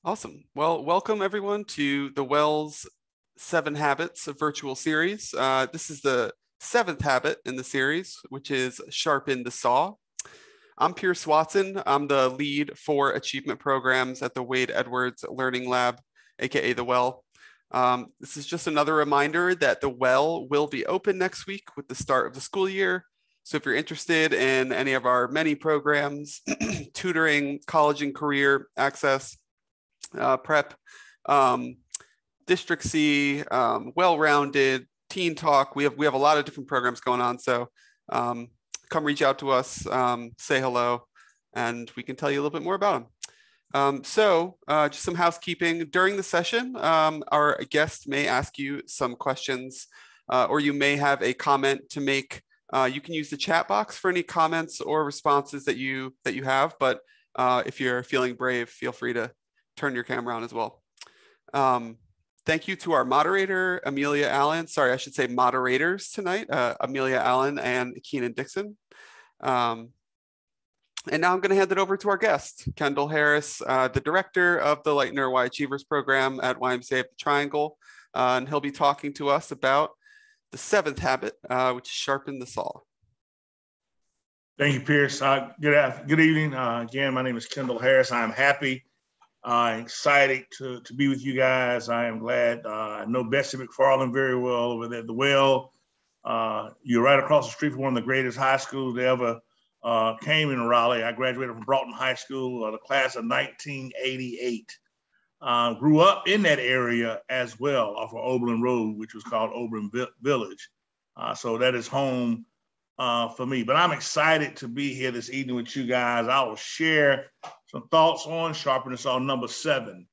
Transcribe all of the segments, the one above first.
Awesome. Well, welcome everyone to the Wells 7 Habits of Virtual series. This is the seventh habit in the series, which is Sharpen the Saw. I'm Pierce Watson. I'm the lead for achievement programs at the Wade Edwards Learning Lab, aka the Well. This is just another reminder that the Well will be open next week with the start of the school year. So if you're interested in any of our many programs, tutoring, college and career access, prep, District C, well-rounded, teen talk. We have a lot of different programs going on. So come reach out to us, say hello, and we can tell you a little bit more about them. Just some housekeeping. During the session, our guest may ask you some questions, or you may have a comment to make. You can use the chat box for any comments or responses that you have. But if you're feeling brave, feel free to turn your camera on as well. Thank you to our moderator, Amelia Allen. Sorry, I should say moderators tonight, Amelia Allen and Keenan Dixon. And now I'm going to hand it over to our guest, Kendall Harris, the director of the Lightner Y Achievers program at YMCA of the Triangle. And he'll be talking to us about the seventh habit, which is sharpen the saw. Thank you, Pierce. Good evening. Again, my name is Kendall Harris. I'm happy, excited to be with you guys. I am glad. I know Betsy McFarland very well over there at the Well. You're right across the street from one of the greatest high schools that ever came in Raleigh. I graduated from Broughton High School, the class of 1988. Grew up in that area as well, off of Oberlin Road, which was called Oberlin Village. So that is home for me. But I'm excited to be here this evening with you guys. I will share some thoughts on Sharpen the Saw number 7.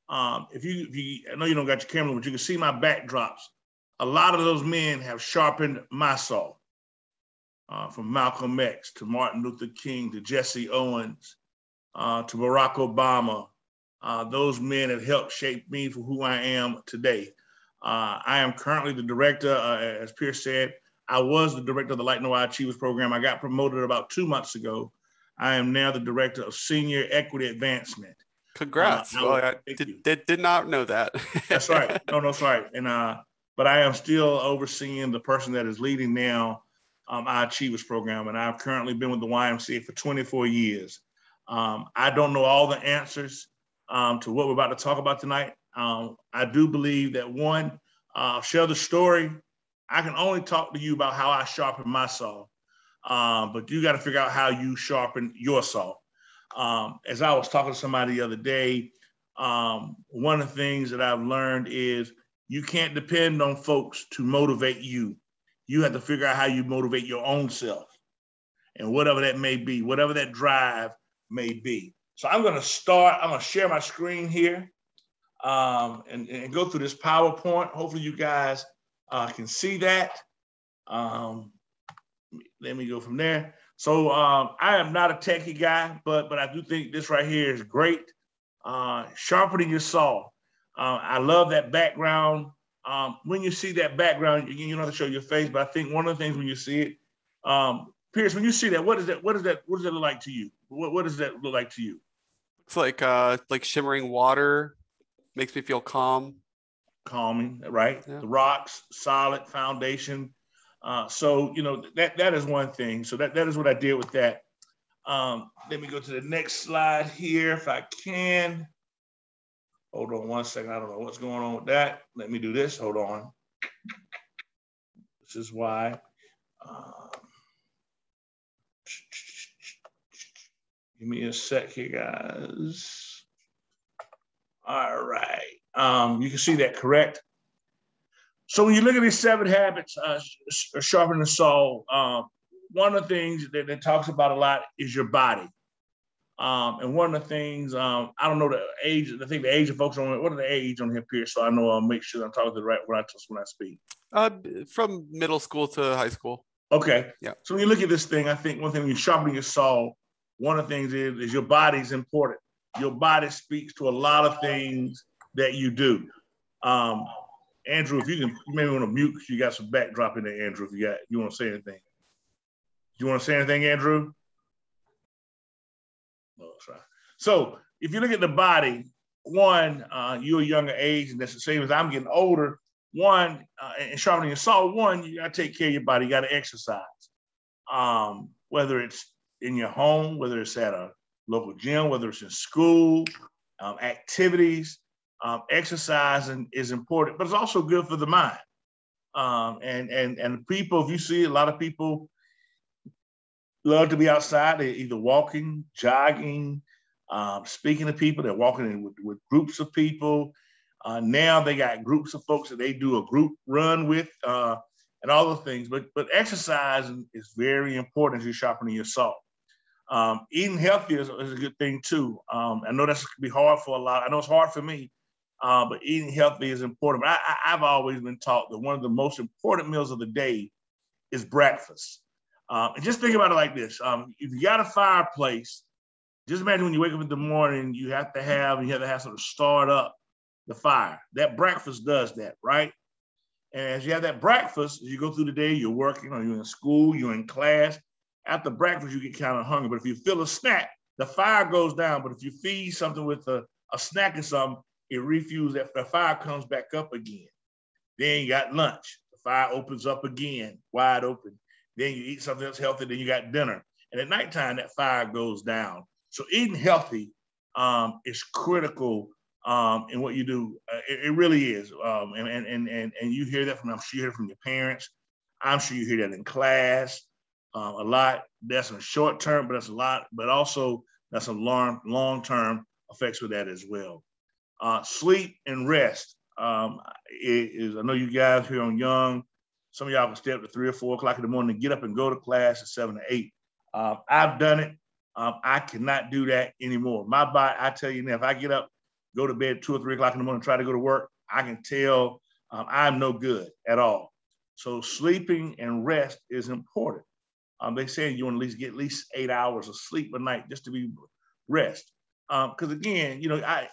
If you, I know you don't got your camera, but you can see my backdrops. A lot of those men have sharpened my saw. From Malcolm X to Martin Luther King to Jesse Owens to Barack Obama. Those men have helped shape me for who I am today. I am currently the director, as Pierce said. I was the director of the Lightner Y Achievers program. I got promoted about 2 months ago. I am now the director of senior equity advancement. Congrats. I did not know that. That's right. No, that's right. And but I am still overseeing the person that is leading now our Achievers program, and I've currently been with the YMCA for 24 years. I don't know all the answers to what we're about to talk about tonight. I do believe that one, share the story. I can only talk to you about how I sharpen my saw, but you got to figure out how you sharpen your saw. As I was talking to somebody the other day, one of the things that I've learned is you can't depend on folks to motivate you. You have to figure out how you motivate your own self, and whatever that may be, whatever that drive may be. So I'm going to start. I'm going to share my screen here and go through this PowerPoint. Hopefully you guys can see that. Let me go from there. So I am not a techie guy, but I do think this right here is great. Sharpening your saw. I love that background. When you see that background, you don't have to show your face, but I think one of the things when you see it, Pierce, when you see that, what does that look like to you? What does that look like to you? It's like shimmering water. Makes me feel calm. Calming, right? Yeah. The rocks, solid foundation. So that is one thing. So that is what I did with that. Let me go to the next slide here if I can. Hold on one second. I don't know what's going on with that. Let me do this. Hold on. This is why. Give me a sec here, guys. All right. You can see that, correct? So when you look at these 7 habits, sharpen the saw, one of the things that it talks about a lot is your body. And one of the things, I don't know the age, I think the age of folks on, what are the age on here, Pierce? So I know I'll make sure I'm talking to the right when I speak. From middle school to high school. Okay. Yeah. So when you look at this thing, I think one thing when you sharpen your saw, one of the things is your body's important. Your body speaks to a lot of things that you do. Andrew, if you maybe want to mute because you got some backdrop in there, Andrew, if you want to say anything. You want to say anything, Andrew? No, that's right. So if you look at the body, one, you're a younger age, and that's the same as I'm getting older. One, and sharpening your saw, one, you gotta take care of your body, you gotta exercise. Whether it's in your home, whether it's at a local gym, whether it's in school, activities, exercising is important, but it's also good for the mind. And people, if you see a lot of people love to be outside, they're either walking, jogging, speaking to people, they're walking in with groups of people. Now they got groups of folks that they do a group run with, and all the things. But exercising is very important as you're sharpening your saw. Eating healthy is a good thing too. I know that's gonna be hard for a lot. I know it's hard for me, but eating healthy is important. But I've always been taught that one of the most important meals of the day is breakfast. And just think about it like this: if you got a fireplace, just imagine when you wake up in the morning, you have to have something to start up the fire. That breakfast does that, right? And as you have that breakfast, as you go through the day, you're working or you're in school, you're in class. After breakfast, you get kind of hungry. But if you feel a snack, the fire goes down. But if you feed something with a snack or something, it refuels that the fire comes back up again. Then you got lunch. The fire opens up again, wide open. Then you eat something else healthy. Then you got dinner. And at nighttime, that fire goes down. So eating healthy is critical in what you do. It really is. And you hear that from, I'm sure you hear it from your parents. I'm sure you hear that in class a lot. There's some short term, but that's a lot. But also that's some long-term effects with that as well. Sleep and rest is, I know you guys here on Young, some of y'all can stay up to 3 or 4 o'clock in the morning to get up and go to class at 7 or 8. I've done it. I cannot do that anymore. My body, I tell you now, if I get up, go to bed 2 or 3 o'clock in the morning, try to go to work, I can tell I'm no good at all. So sleeping and rest is important. They say you want to at least get at least 8 hours of sleep a night just to be rest. Because again,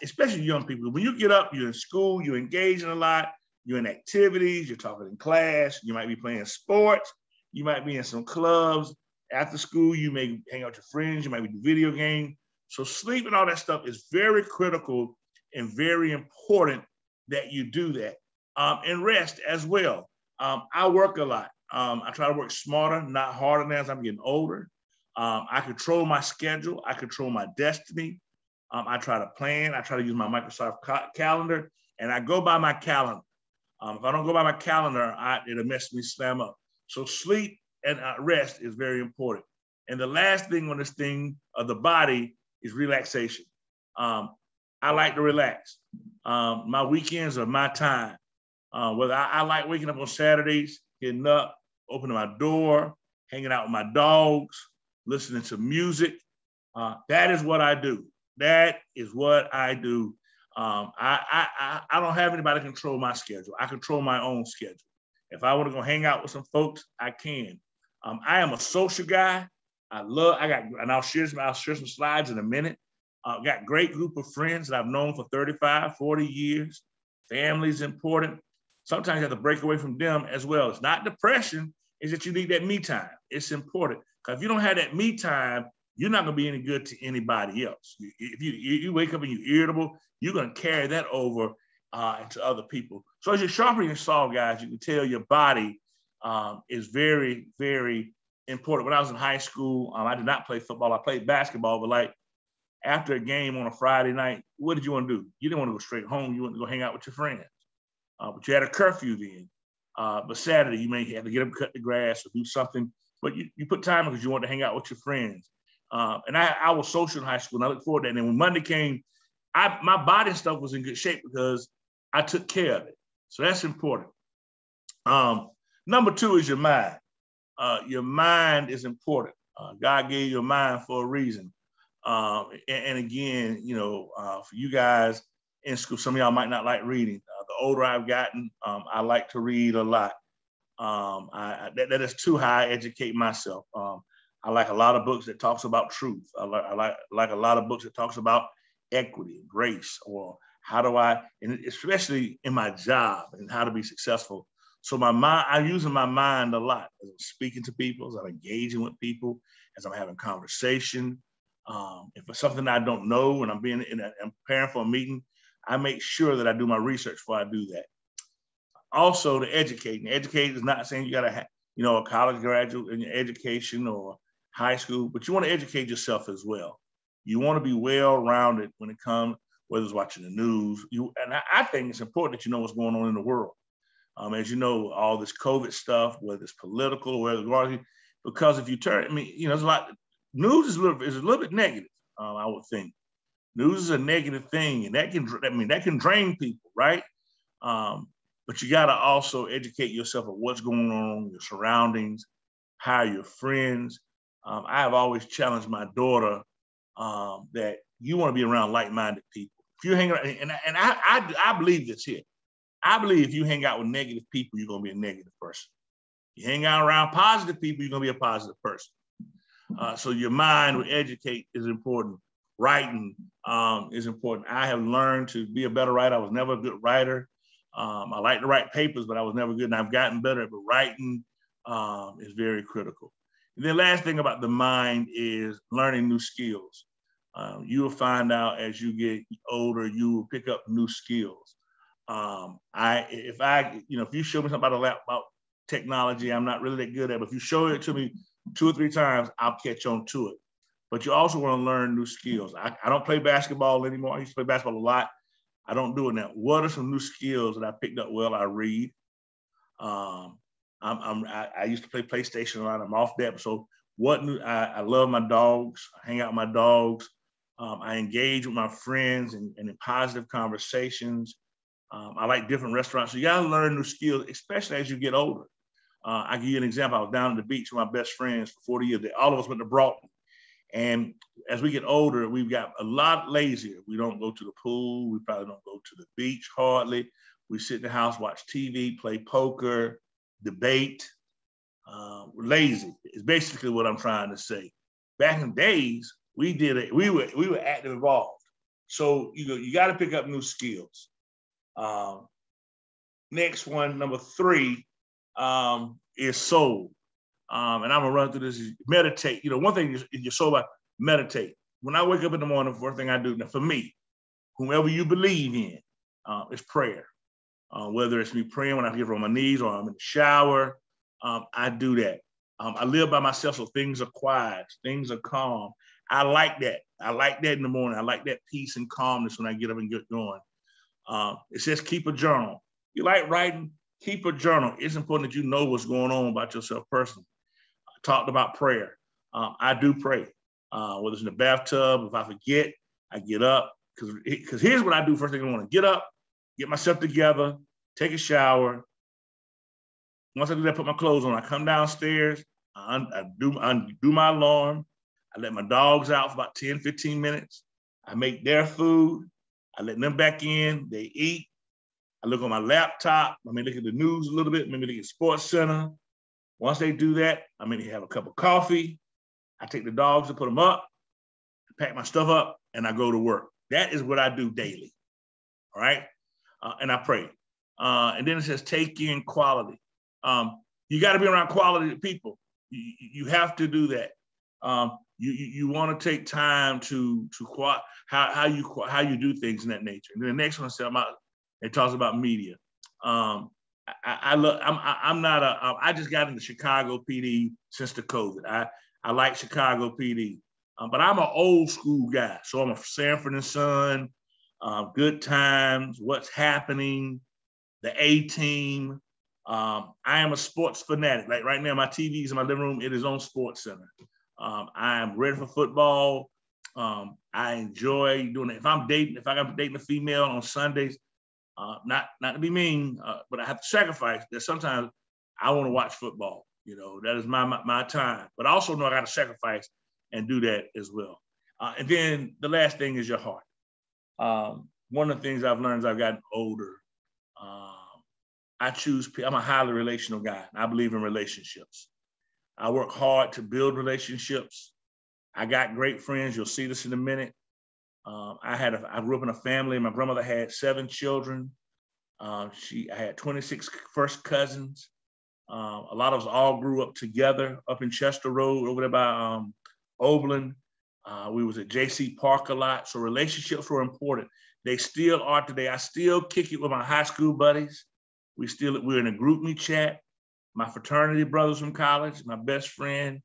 especially young people, when you get up, you're in school, you're engaging a lot, you're in activities, you're talking in class, you might be playing sports, you might be in some clubs. After school, you may hang out with your friends, you might be doing video game. So sleep and all that stuff is very critical and very important that you do that. And rest as well. I work a lot. I try to work smarter, not harder now as I'm getting older. I control my schedule. I control my destiny. I try to plan. I try to use my Microsoft calendar, and I go by my calendar. If I don't go by my calendar, it'll mess me slam up. So sleep and rest is very important. And the last thing on this thing of the body is relaxation. I like to relax. My weekends are my time. Whether I like waking up on Saturdays, getting up, opening my door, hanging out with my dogs, listening to music. That is what I do. That is what I do. I don't have anybody control my schedule. I control my own schedule. If I want to go hang out with some folks, I can. I am a social guy. And I'll share some slides in a minute. I've got a great group of friends that I've known for 35, 40 years. Family's important. Sometimes you have to break away from them as well. It's not depression, it's that you need that me time. It's important. Because if you don't have that me time, you're not going to be any good to anybody else. If you wake up and you're irritable, you're going to carry that over into other people. So as you're sharpening your saw, guys, you can tell your body is very, very important. When I was in high school, I did not play football. I played basketball, but like after a game on a Friday night, what did you want to do? You didn't want to go straight home. You wanted to go hang out with your friends. But you had a curfew then. But Saturday, you may have to get up and cut the grass or do something. But you put time because you want to hang out with your friends. And I was social in high school, and I look forward to that. And then when Monday came, my body and stuff was in good shape because I took care of it. So that's important. Number 2 is your mind. Your mind is important. God gave you a mind for a reason. And again, for you guys in school, some of y'all might not like reading. The older I've gotten, I like to read a lot. That is too high. I educate myself. I like a lot of books that talks about truth. I like a lot of books that talks about equity, grace, or how do and especially in my job and how to be successful. So I'm using my mind a lot as I'm speaking to people, as I'm engaging with people, as I'm having conversation. If it's something I don't know and I'm preparing for a meeting, I make sure that I do my research before I do that. Also, to educate. And educate is not saying you got to have, a college graduate in your education or high school, but you want to educate yourself as well. You want to be well-rounded when it comes, whether it's watching the news. I think it's important that you know what's going on in the world. As you know, all this COVID stuff, whether it's political or whether it's, because if you turn, there's a lot. News is a little bit negative. I would think news is a negative thing, and that can drain people, right? But you got to also educate yourself of what's going on, your surroundings, how your friends. I have always challenged my daughter that you want to be around like-minded people. If you hang around, and I believe this here. I believe if you hang out with negative people, you're going to be a negative person. You hang out around positive people, you're going to be a positive person. So your mind will educate is important. Writing is important. I have learned to be a better writer. I was never a good writer. I like to write papers, but I was never good, and I've gotten better. But writing is very critical. And the last thing about the mind is learning new skills. You will find out as you get older, you will pick up new skills. If you show me something about technology, I'm not really that good at it. But if you show it to me 2 or 3 times, I'll catch on to it. But you also want to learn new skills. I don't play basketball anymore. I used to play basketball a lot. I don't do it now. What are some new skills that I picked up? Well, I read. I used to play PlayStation a lot. I'm off that. So what new? I love my dogs. I hang out with my dogs. I engage with my friends and in positive conversations. I like different restaurants. So you got to learn new skills, especially as you get older. I give you an example. I was down at the beach with my best friends for 40 years. All of us went to Broughton. And as we get older, we've got a lot lazier. We don't go to the pool. We probably don't go to the beach hardly. We sit in the house, watch TV, play poker, debate. We're lazy. It's basically what I'm trying to say. Back in the days, we were active involved. So you got to pick up new skills. Next one, number 3, is soul. And I'm gonna run through this. Meditate. One thing is your soul. Meditate. When I wake up in the morning, the first thing I do. Now, for me, whomever you believe in, is prayer. Whether it's me praying when I get on my knees or I'm in the shower, I do that. I live by myself, so things are quiet, things are calm. I like that. I like that in the morning. I like that peace and calmness when I get up and get going. It says keep a journal. You like writing? Keep a journal. It's important that you know what's going on about yourself personally. I talked about prayer. I do pray. Whether it's in the bathtub, if I forget, I get up. Because here's what I do first thing in the morning. Get up, get myself together, take a shower. Once I do that, put my clothes on. I come downstairs. I do my alarm. I let my dogs out for about 10, 15 minutes. I make their food. I let them back in. They eat. I look on my laptop. I may look at the news a little bit. Maybe look at Sports Center. Once they do that, I may have a cup of coffee. I take the dogs and put them up, pack my stuff up, and I go to work. That is what I do daily. All right. And I pray. And then it says take in quality. You got to be around quality people. You have to do that. You want to take time to how you do things in that nature. And then the next one it talks about media. I just got into Chicago PD since the COVID. I like Chicago PD, but I'm an old school guy. So I'm a Sanford and Son, Good Times, What's Happening, the A-Team. I am a sports fanatic. Like right now, my TV is in my living room. It is on Sports Center. I am ready for football. I enjoy doing it. If I'm dating a female on Sundays, not to be mean, but I have to sacrifice that sometimes I want to watch football. That is my time. But I also know I got to sacrifice and do that as well. And then the last thing is your heart. One of the things I've learned as I've gotten older, I'm a highly relational guy. I believe in relationships. I work hard to build relationships. I got great friends. You'll see this in a minute. I grew up in a family. My grandmother had 7 children. I had 26 first cousins. A lot of us all grew up together up in Chester Road over there by Oberlin. We was at JC Park a lot. So relationships were important. They still are today. I still kick it with my high school buddies. We're in a group me chat. My fraternity brothers from college, my best friend.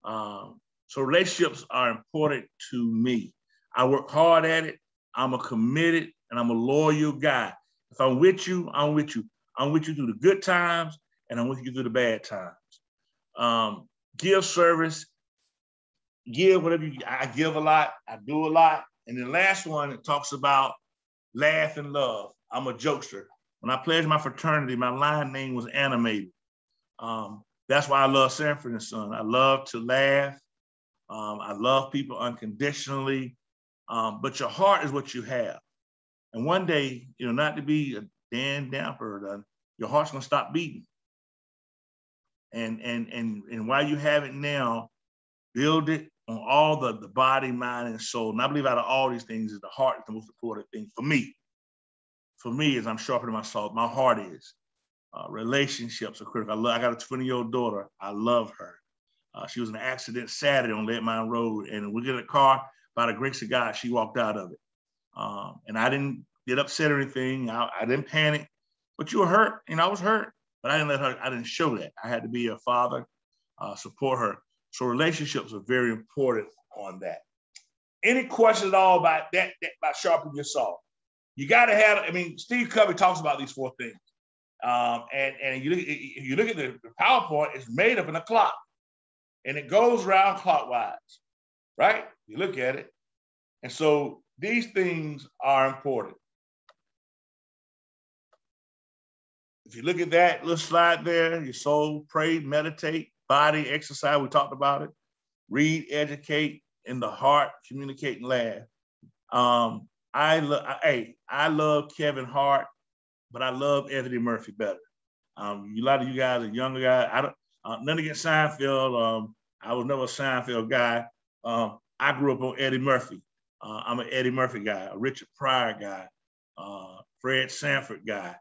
So relationships are important to me. I work hard at it. I'm a committed and I'm a loyal guy. If I'm with you, I'm with you. I'm with you through the good times and I'm with you through the bad times. Give service, give whatever you, I give a lot, I do a lot. And the last one, it talks about laugh and love. I'm a jokester. When I pledged my fraternity, my line name was Animated. That's why I love Sanford and Son. I love to laugh. I love people unconditionally. But your heart is what you have. And one day, not to be a Dan Damper, your heart's gonna stop beating. And while you have it now, build it on all the body, mind, and soul. And I believe out of all these things, is the heart is the most important thing for me. For me, as I'm sharpening my salt, my heart is. Relationships are critical. I got a 20-year-old daughter. I love her. She was in an accident Saturday on Lead Mine Road, and we get in a car. By the grace of God, she walked out of it. And I didn't get upset or anything. I didn't panic. But you were hurt, and I was hurt. But I didn't show that. I had to be a father, support her. So relationships are very important on that. Any questions at all about that about sharpening your saw? You got to have, Steve Covey talks about these 4 things. And you look at the PowerPoint, it's made up in a clock. And it goes around clockwise, right? You look at it. And so these things are important. If you look at that little slide there, your soul, pray, meditate, body, exercise, we talked about it. Read, educate, in the heart, communicate, and laugh. I love Kevin Hart, but I love Eddie Murphy better. A lot of you guys are younger guys. I don't, nothing against Seinfeld. I was never a Seinfeld guy. I grew up on Eddie Murphy. I'm an Eddie Murphy guy, a Richard Pryor guy, Fred Sanford guy.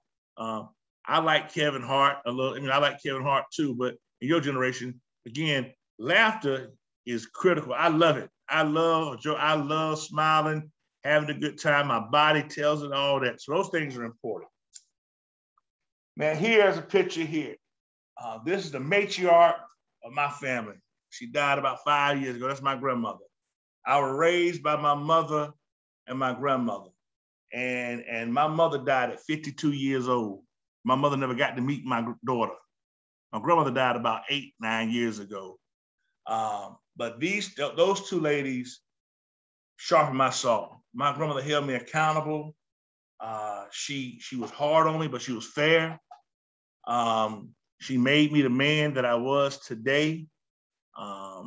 I like Kevin Hart a little. I like Kevin Hart too, but in your generation, again, laughter is critical. I love it. I love smiling, having a good time. My body tells it, all that. So those things are important. Now, here's a picture here. This is the matriarch of my family. She died about 5 years ago. That's my grandmother. I was raised by my mother and my grandmother. And my mother died at 52 years old. My mother never got to meet my daughter. My grandmother died about 8-9 years ago. But those 2 ladies sharpened my saw. My grandmother held me accountable. She was hard on me, but she was fair. She made me the man that I was today.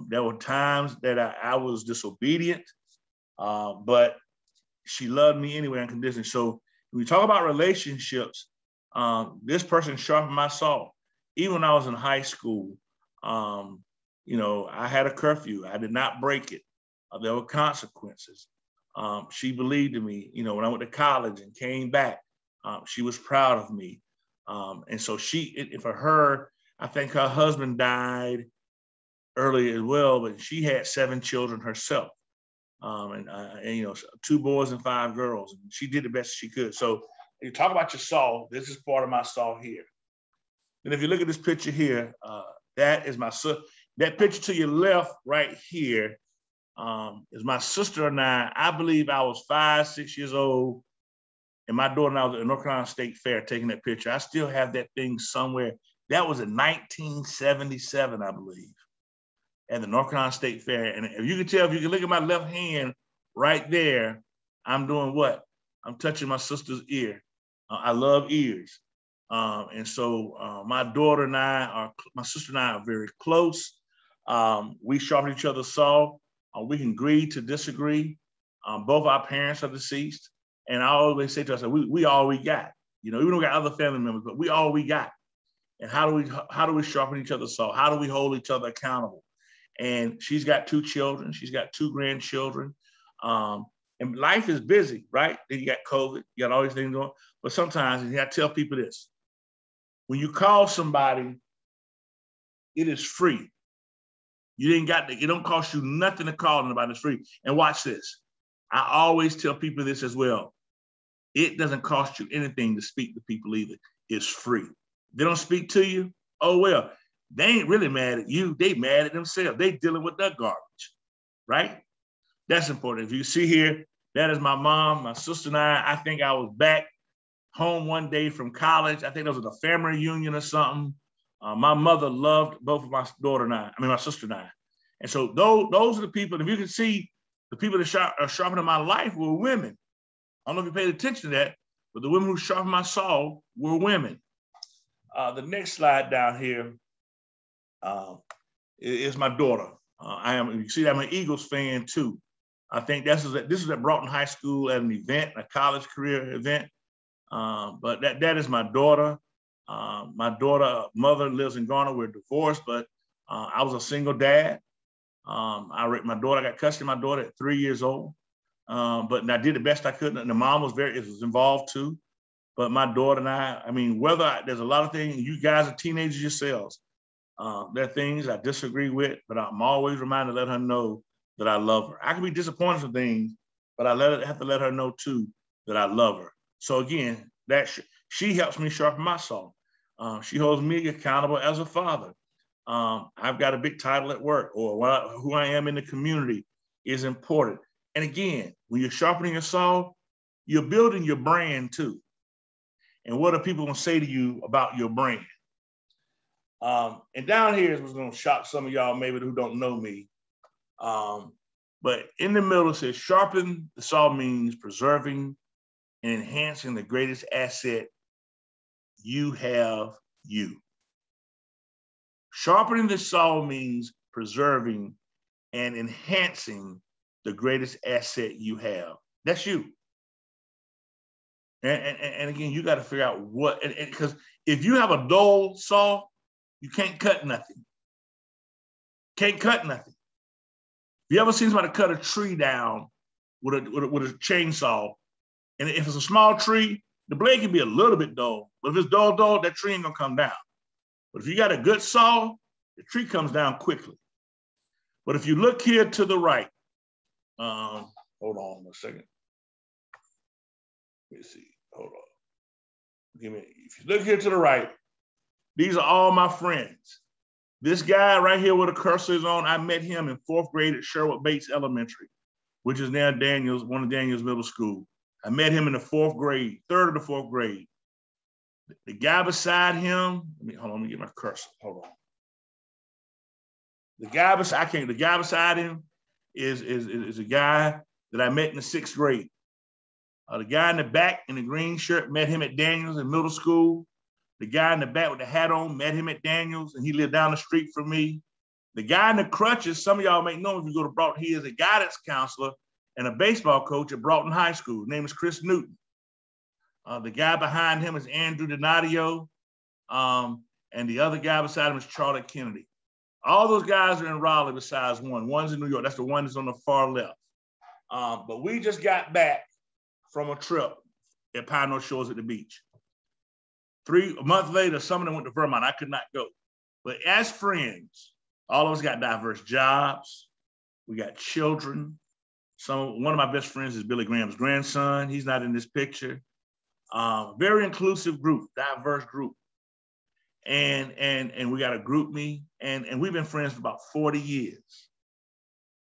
There were times that I was disobedient, but she loved me anyway unconditionally. So when we talk about relationships, this person sharpened my saw. Even when I was in high school, I had a curfew. I did not break it. There were consequences. She believed in me. When I went to college and came back, she was proud of me. And so for her, I think her husband died early as well, but she had 7 children herself. And 2 boys and 5 girls. And she did the best she could. So you talk about your saw, this is part of my saw here. And if you look at this picture here, that is my sister. That picture to your left right here is my sister and I. I believe I was 5-6 years old, and my daughter and I was at the North Carolina State Fair taking that picture. I still have that thing somewhere. That was in 1977, I believe, at the North Carolina State Fair. And if you can look at my left hand right there, I'm doing what? I'm touching my sister's ear. I love ears. And so my sister and I are very close. We sharpen each other's saw. We can agree to disagree. Both our parents are deceased. And I always say to us, we all we got. We don't got other family members, but we all we got. And how do we sharpen each other's saw? How do we hold each other accountable? And she's got 2 children. She's got 2 grandchildren. And life is busy, right? Then you got COVID, you got all these things going. But sometimes you got to tell people this. When you call somebody, it is free. It don't cost you nothing to call anybody. It's free. And watch this. I always tell people this as well. It doesn't cost you anything to speak to people either. It's free. If they don't speak to you, oh well, they ain't really mad at you. They mad at themselves. They dealing with that garbage, right? That's important. If you see here, that is my mom, my sister and I think I was back home one day from college. I think there was a family reunion or something. My mother loved both of my sister and I. And so those are the people, if you can see, the people that are sharpening my life were women. I don't know if you paid attention to that, but the women who sharpened my soul were women. The next slide down here is my daughter. You see that I'm an Eagles fan too. I think this is at Broughton High School at an event, a college career event. But that is my daughter. My daughter mother lives in Garner. We're divorced, but I was a single dad. My daughter got custody of my daughter at 3 years old. But I did the best I could. And the mom was involved too. But my daughter and I mean, there's a lot of things, you guys are teenagers yourselves. There are things I disagree with, but I'm always reminded to let her know that I love her. I can be disappointed for things, but I have to let her know too that I love her. So again, she helps me sharpen my saw. She holds me accountable as a father. I've got a big title at work, or who I am in the community is important. And again, when you're sharpening your saw, you're building your brand too. And what are people gonna say to you about your brand? And down here is what's gonna shock some of y'all maybe who don't know me. But in the middle it says, sharpen the saw means preserving and enhancing the greatest asset you have, you. Sharpening the saw means preserving and enhancing the greatest asset you have. That's you. And again, you got to figure out what, because if you have a dull saw, you can't cut nothing. Can't cut nothing. If you ever seen somebody cut a tree down with a chainsaw, and if it's a small tree, the blade can be a little bit dull, but if it's dull, that tree ain't gonna come down. But if you got a good saw, the tree comes down quickly. But if you look here to the right, hold on a second. Let me see, hold on. If you look here to the right, these are all my friends. This guy right here with a cursor is on, I met him in 4th grade at Sherwood Bates Elementary, which is now one of Daniels Middle School. I met him in the 4th grade, 3rd or the 4th grade. The guy beside him, let me get my cursor, hold on. The guy beside him is a guy that I met in the 6th grade. The guy in the back in the green shirt, met him at Daniels in middle school. The guy in the back with the hat on, met him at Daniels, and he lived down the street from me. The guy in the crutches, some of y'all may know if you go to Broughton, he is a guidance counselor and a baseball coach at Broughton High School. His name is Chris Newton. The guy behind him is Andrew Donadio, and the other guy beside him is Charlie Kennedy. All those guys are in Raleigh besides one. One's in New York. That's the one that's on the far left. But we just got back from a trip at Pine North Shores at the beach. A month later, some of them went to Vermont. I could not go. But as friends, all of us got diverse jobs. We got children. One of my best friends is Billy Graham's grandson. He's not in this picture. Very inclusive group, diverse group. And we got a group me, and we've been friends for about 40 years.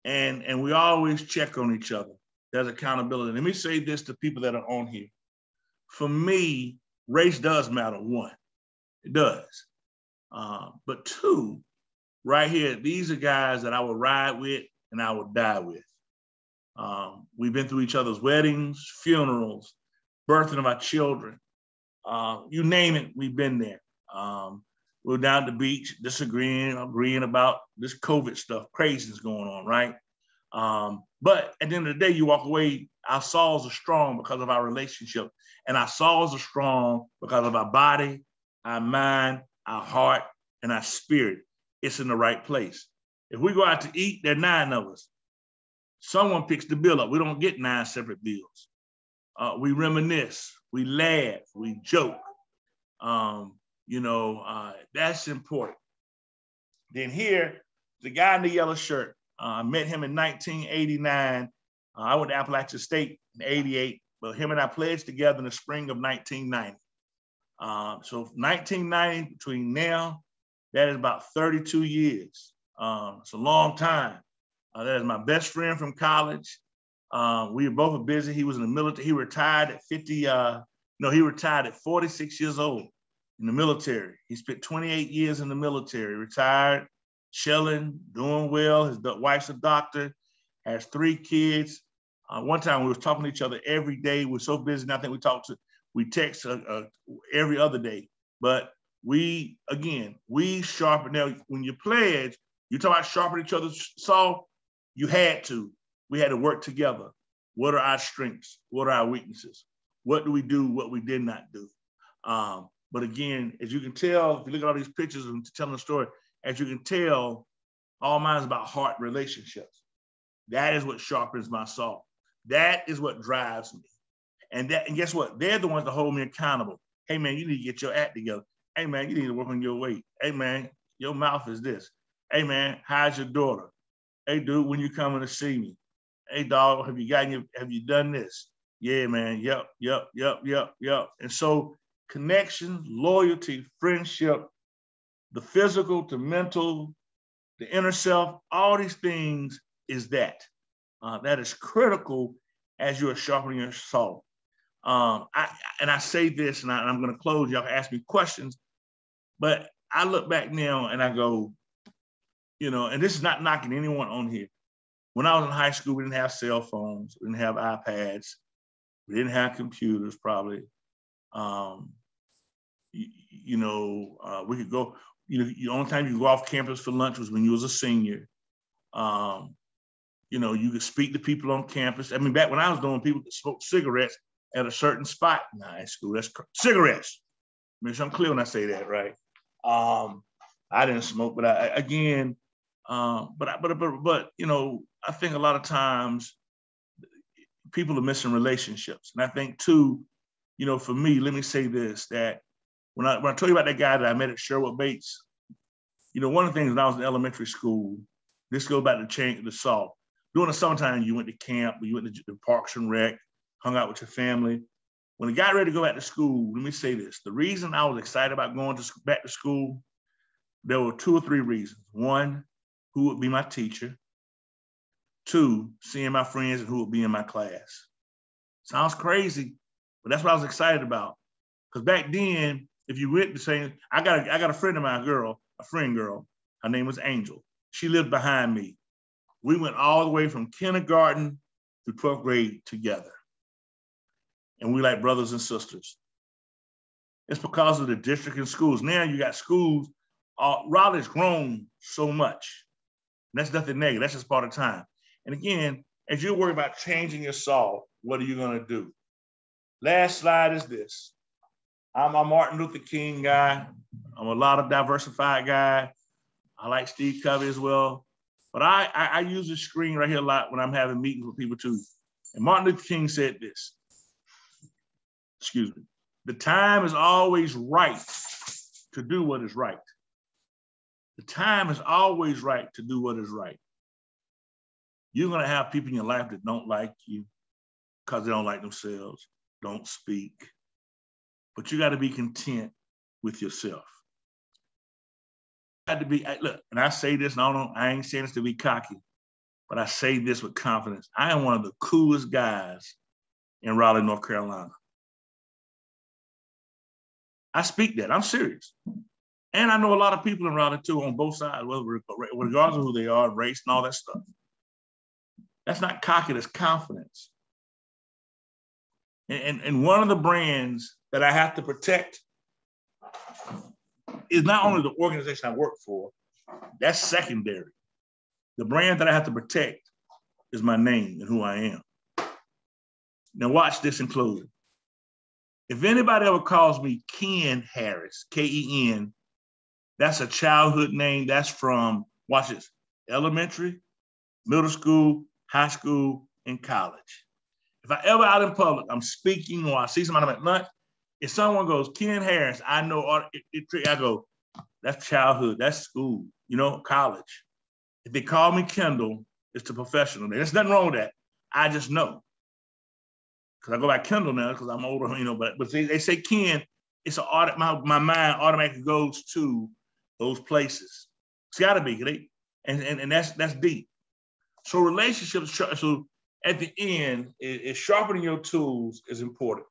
And we always check on each other. There's accountability. Let me say this to people that are on here. For me, race does matter, one, it does. But two, right here, these are guys that I will ride with and I will die with. We've been through each other's weddings, funerals, birthing of our children. You name it, we've been there. We're down at the beach, agreeing about this COVID stuff, craziness going on, right? But at the end of the day, you walk away, our souls are strong because of our relationship. And our souls are strong because of our body, our mind, our heart, and our spirit. It's in the right place. If we go out to eat, there are 9 of us. Someone picks the bill up. We don't get 9 separate bills. We reminisce, we laugh, we joke. That's important. Then here, the guy in the yellow shirt, I met him in 1989. I went to Appalachian State in 88, but him and I pledged together in the spring of 1990. So 1990 between now, that is about 32 years. It's a long time. That is my best friend from college. We were both busy. He was in the military. He retired at he retired at 46 years old in the military. He spent 28 years in the military, retired, chilling, doing well. His wife's a doctor, has 3 kids. One time we was talking to each other every day. We're so busy. And I think we text every other day. But we sharpen. Now, when you pledge, you talk about sharpening each other's saw. You had to. We had to work together. What are our strengths? What are our weaknesses? What do we do? What we did not do? But again, as you can tell, if you look at all these pictures and telling the story, as you can tell, all mine is about heart relationships. That is what sharpens my saw. That is what drives me. And guess what? They're the ones that hold me accountable. Hey man, you need to get your act together. Hey man, you need to work on your weight. Hey man, your mouth is this. Hey man, how's your daughter? Hey dude, when you coming to see me? Hey dog, have you done this? Yeah, man. Yep. And so connections, loyalty, friendship, the physical to mental, the inner self, all these things is that. That is critical as you are sharpening your saw. I say this, and I'm going to close. Y'all can ask me questions, but I look back now and I go, and this is not knocking anyone on here. When I was in high school, we didn't have cell phones, we didn't have iPads, we didn't have computers, probably. We could go. The only time you could go off campus for lunch was when you was a senior. You could speak to people on campus. I mean, back when I was doing, people could smoke cigarettes at a certain spot in high school. That's cigarettes. Make sure I'm clear when I say that, right? I didn't smoke, but I think a lot of times people are missing relationships. And I think too, for me, let me say this, that when I told you about that guy that I met at Sherwood Bates, one of the things when I was in elementary school, this goes back to change the saw. During the summertime, you went to camp, you went to the Parks and Rec, hung out with your family. When I got ready to go back to school, let me say this. The reason I was excited about going back to school, there were 2 or 3 reasons. 1, who would be my teacher. 2, seeing my friends and who would be in my class. Sounds crazy, but that's what I was excited about. Because back then, if you went to say, I got a friend of mine, a friend girl, her name was Angel. She lived behind me. We went all the way from kindergarten to 12th grade together. And we like brothers and sisters. It's because of the district and schools. Now you got schools, Raleigh's grown so much. And that's nothing negative, that's just part of time. And again, as you're worried about changing your saw, what are you gonna do? Last slide is this. I'm a Martin Luther King guy. I'm a lot of diversified guy. I like Steve Covey as well. But I use this screen right here a lot when I'm having meetings with people too. And Martin Luther King said this, the time is always right to do what is right. The time is always right to do what is right. You're gonna have people in your life that don't like you because they don't like themselves, don't speak. But you gotta be content with yourself. You got to be, look, and I say this, and I ain't saying this to be cocky, but I say this with confidence. I am one of the coolest guys in Raleigh, North Carolina. I speak that, I'm serious. And I know a lot of people in Raleigh too, on both sides, regardless of who they are, race and all that stuff. That's not cocky, that's confidence. And one of the brands that I have to protect is not only the organization I work for, that's secondary. The brand that I have to protect is my name and who I am. Now watch this in closing. If anybody ever calls me Ken Harris, K-E-N, that's a childhood name. That's from, watch this, elementary, middle school, high school, and college. If I ever out in public, I'm speaking or I see somebody at lunch, if someone goes, Ken Harris, I know, I go, that's childhood, that's school, college. If they call me Kendall, it's the professional. There's nothing wrong with that. I just know. because I go by Kendall now because I'm older, you know, but they say Ken, it's my mind automatically goes to those places. It's got to be, and that's deep. So relationships, so at the end, is sharpening your tools is important.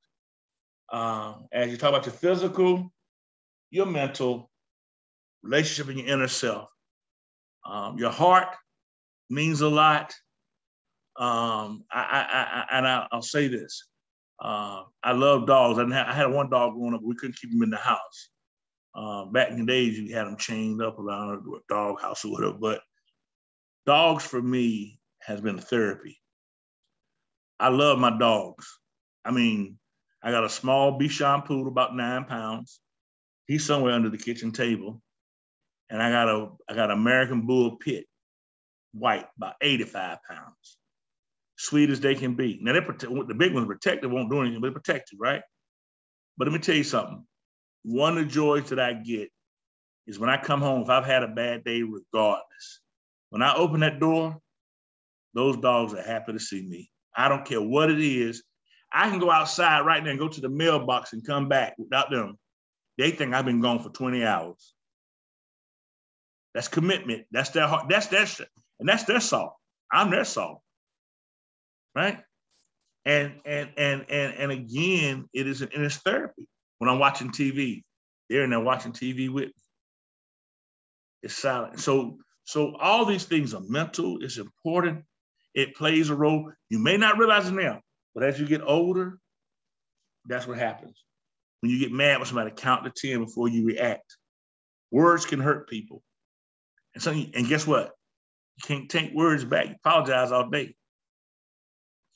As you talk about your physical, your mental, relationship in your inner self. Your heart means a lot. I'll say this. I love dogs. I had one dog growing up. We couldn't keep him in the house. Back in the days, you had them chained up around a dog house or whatever. But dogs for me has been therapy. I love my dogs. I mean, I got a small Bichon poodle, about 9 pounds. He's somewhere under the kitchen table. And I got an American Bull Pit, white, about 85 pounds. Sweet as they can be. Now, the big ones protective, won't do anything, but they're protective, right? But let me tell you something. One of the joys that I get is when I come home, if I've had a bad day, regardless, when I open that door, those dogs are happy to see me. I don't care what it is. I can go outside right now and go to the mailbox and come back without them. They think I've been gone for 20 hours. That's commitment. That's their heart. And that's their salt. I'm their salt. Right? And again, it's therapy. When I'm watching TV, they're in there watching TV with me. It's silent. So all these things are mental. It's important. It plays a role. You may not realize it now, but as you get older, that's what happens. When you get mad with somebody, count to 10 before you react. Words can hurt people. And guess what? You can't take words back. You apologize all day.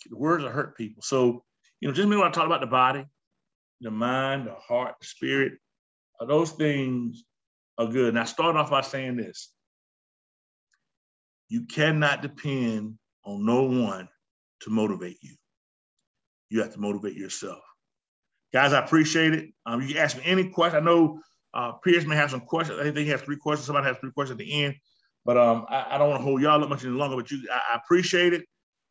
The words will hurt people. So, just when I talk about the body, the mind, the heart, the spirit, those things are good. And I start off by saying this. You cannot depend on no one to motivate you. You have to motivate yourself. Guys, I appreciate it. You can ask me any question. I know Pierce may have some questions. I think he has 3 questions. Somebody has 3 questions at the end. But I don't want to hold y'all up much any longer, but I appreciate it.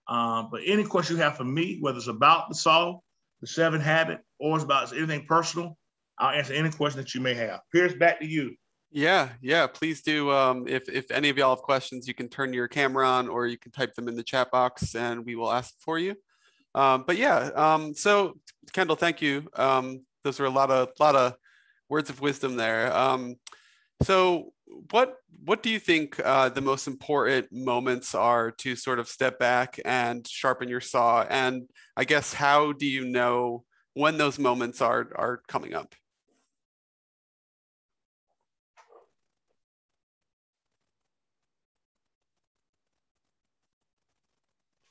But any question you have for me, whether it's about the Saw, the 7 Habit, or it's about anything personal, I'll answer any question that you may have. Pierce, back to you. Yeah, please do. If any of y'all have questions, you can turn your camera on or you can type them in the chat box and we will ask for you. So Kendall, thank you. Those were a lot of words of wisdom there. So what do you think the most important moments are to sort of step back and sharpen your saw? And I guess, how do you know when those moments are coming up?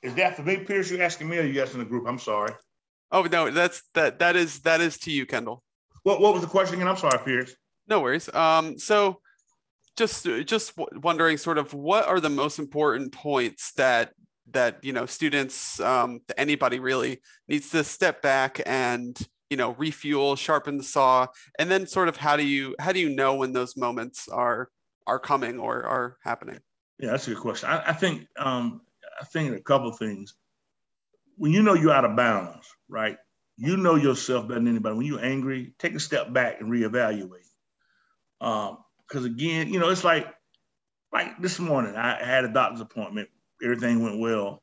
Is that for me, Pierce? You asking me or you asking the group? I'm sorry. Oh no, that is to you, Kendall. What was the question again? I'm sorry, Pierce. No worries. So just wondering, sort of, what are the most important points that students, anybody really, needs to step back and refuel, sharpen the saw, and then sort of how do you know when those moments are coming or are happening? Yeah, that's a good question. I think a couple of things. When you know you're out of bounds, right? You know yourself better than anybody. When you're angry, take a step back and reevaluate. Because again, it's like this morning, I had a doctor's appointment. Everything went well.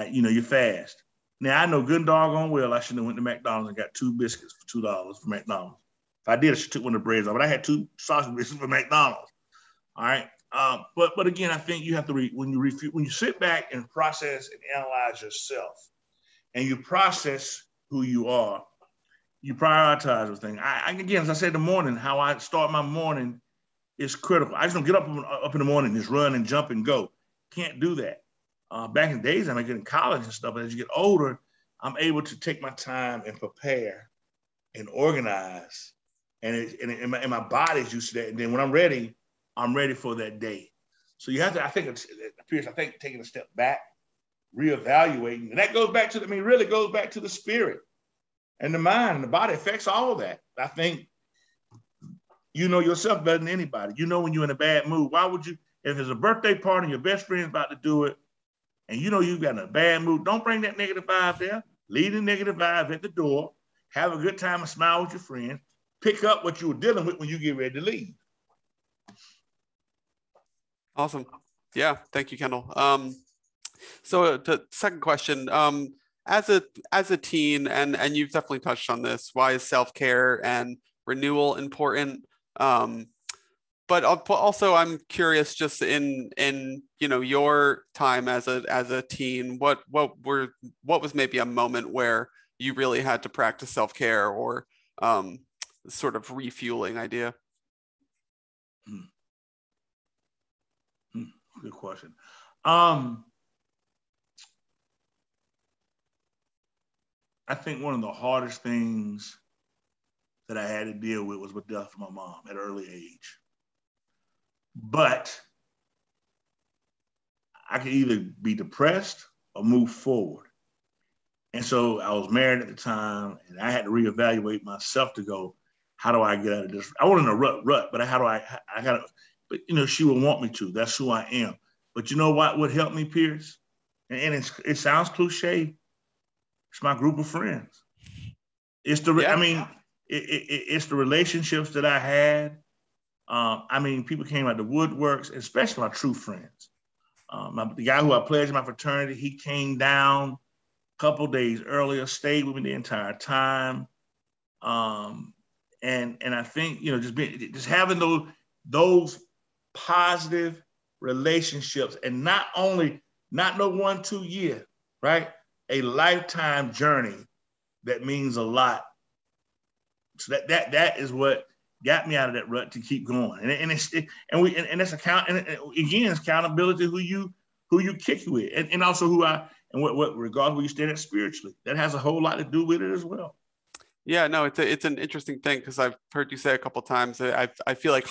You fast. Now, I know good and doggone well I shouldn't have went to McDonald's and got 2 biscuits for $2 from McDonald's. If I did, I should took one of the breads off. But I had 2 sausage biscuits from McDonald's. All right. But again, I think you have to when you sit back and process and analyze yourself, and you process who you are, you prioritize those things. Again, as I said in the morning, how I start my morning is critical. I just don't get up in the morning and just run and jump and go. Can't do that. Back in the days, I get in college and stuff, but as you get older, I'm able to take my time and prepare and organize, and my body's used to that. And then when I'm ready for that day. So you have to, I think taking a step back, reevaluating, and that goes back to really goes back to the spirit and the mind and the body affects all of that. I think you know yourself better than anybody. You know when you're in a bad mood. Why would you, if there's a birthday party and your best friend's about to do it, and you've got in a bad mood, don't bring that negative vibe there. leave the negative vibes at the door, have a good time and smile with your friends, pick up what you were dealing with when you get ready to leave. Awesome. Yeah, thank you, Kendall. So the second question, as a teen, and you've definitely touched on this, why is self-care and renewal important? But also I'm curious, just in your time as a teen, what was maybe a moment where you really had to practice self-care, or sort of refueling idea? Good question. I think one of the hardest things that I had to deal with was the death of my mom at an early age. But I could either be depressed or move forward. And so I was married at the time, and I had to reevaluate myself to go, how do I get out of this? I wasn't in a rut, but how do I got to, but she would want me to. That's who I am. But you know what would help me, Pierce? And it sounds cliche. It's my group of friends. It's it's the relationships that I had. People came out the woodworks, especially my true friends. The guy who I pledged in my fraternity, he came down a couple days earlier, stayed with me the entire time. And I think, just having those positive relationships, and not no 1-2 year, right? A lifetime journey that means a lot. So that is what got me out of that rut to keep going. And it's accountability who you kick with, and also what regard who you stand at spiritually. That has a whole lot to do with it as well. Yeah, no, it's an interesting thing, because I've heard you say a couple of times that I feel like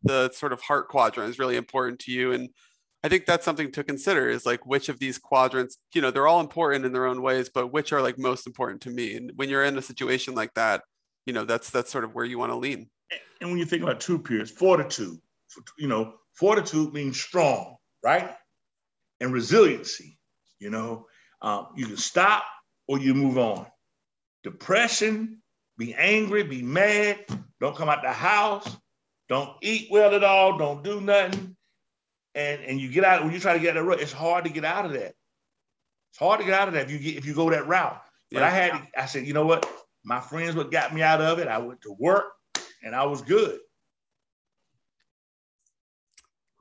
the sort of heart quadrant is really important to you. And I think that's something to consider, is like, which of these quadrants, they're all important in their own ways, but which are like most important to me. And when you're in a situation like that, that's sort of where you want to lean. And when you think about true Pierce, fortitude, means strong, right? And resiliency, you can stop or you move on. Depression, be angry, be mad, don't come out the house, don't eat well at all, don't do nothing. And you get out, when you try to get out of that rut, it's hard to get out of that. It's hard to get out of that if you go that route. But yeah. I said, you know what? My friends, what got me out of it, I went to work and I was good.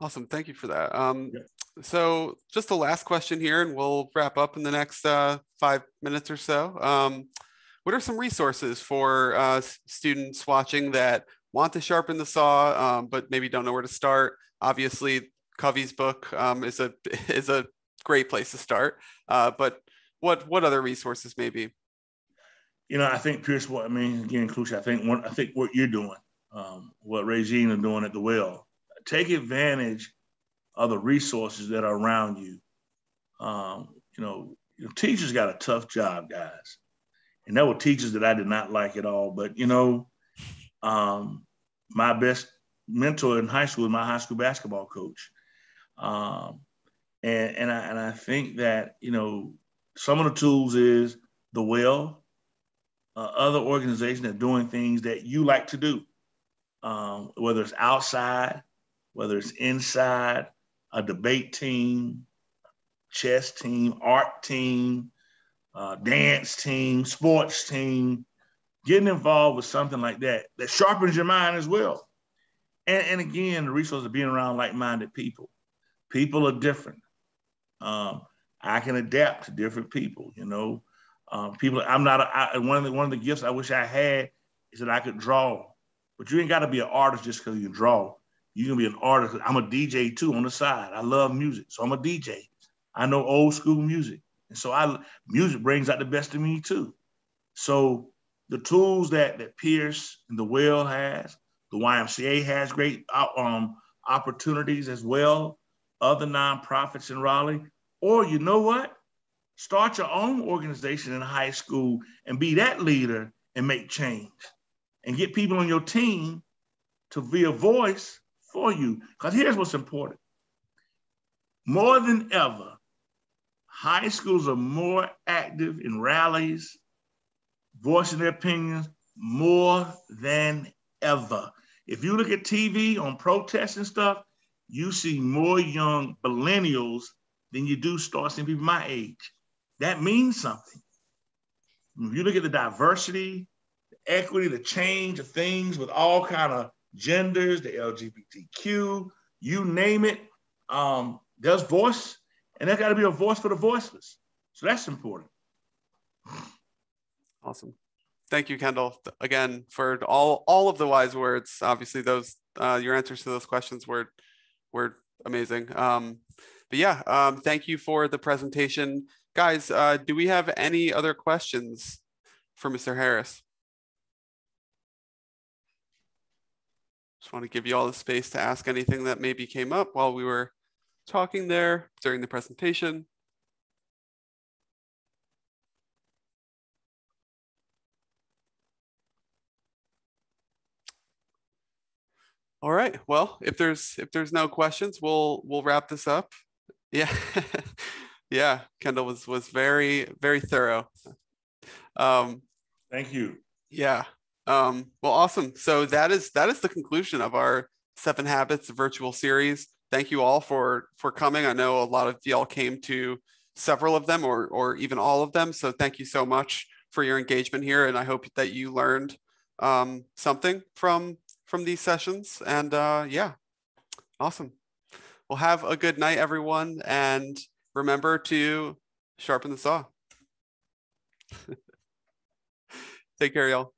Awesome. Thank you for that. So just the last question here, and we'll wrap up in the next 5 minutes or so. What are some resources for students watching that want to sharpen the saw, but maybe don't know where to start? Obviously, Covey's book is a great place to start. But what other resources maybe? I think, Pierce, again, Klush, I think what you're doing, what Regine is doing at the Well, take advantage of the resources that are around you. Teachers got a tough job, guys. And there were teachers that I did not like at all. But, my best mentor in high school was my high school basketball coach. And I think that, some of the tools is the Well, other organizations that are doing things that you like to do, whether it's outside, whether it's inside, a debate team, chess team, art team, dance team, sports team, getting involved with something like that sharpens your mind as well. And again, the resource of being around like-minded people. People are different. I can adapt to different people, people. One of the gifts I wish I had is that I could draw, but you ain't got to be an artist just because you can draw. You can be an artist. I'm a DJ too on the side. I love music, so I'm a DJ. I know old school music, and so music brings out the best of me too. So the tools that Pierce and the Well has, the YMCA has great opportunities as well. Other nonprofits in Raleigh, or you know what? Start your own organization in high school and be that leader and make change and get people on your team to be a voice for you. Because here's what's important. More than ever, high schools are more active in rallies, voicing their opinions more than ever. If you look at TV on protests and stuff, you see more young millennials than you do start seeing people my age. That means something. If you look at the diversity, the equity, the change of things with all kind of genders, the LGBTQ, you name it, there's voice, and there's got to be a voice for the voiceless. So that's important. Awesome. Thank you, Kendall, again, for all of the wise words. Obviously, those your answers to those questions were amazing. But yeah, thank you for the presentation. Guys, do we have any other questions for Mr. Harris? Just want to give you all the space to ask anything that maybe came up while we were talking there during the presentation. All right. Well, if there's no questions, we'll wrap this up. Yeah. Yeah. Kendall was very, very thorough. Thank you. Yeah. Well, awesome. So that is the conclusion of our 7 Habits virtual series. Thank you all for coming. I know a lot of y'all came to several of them or even all of them. So thank you so much for your engagement here. And I hope that you learned something from these sessions. And yeah, awesome. Well, have a good night, everyone. And remember to sharpen the saw. Take care, y'all.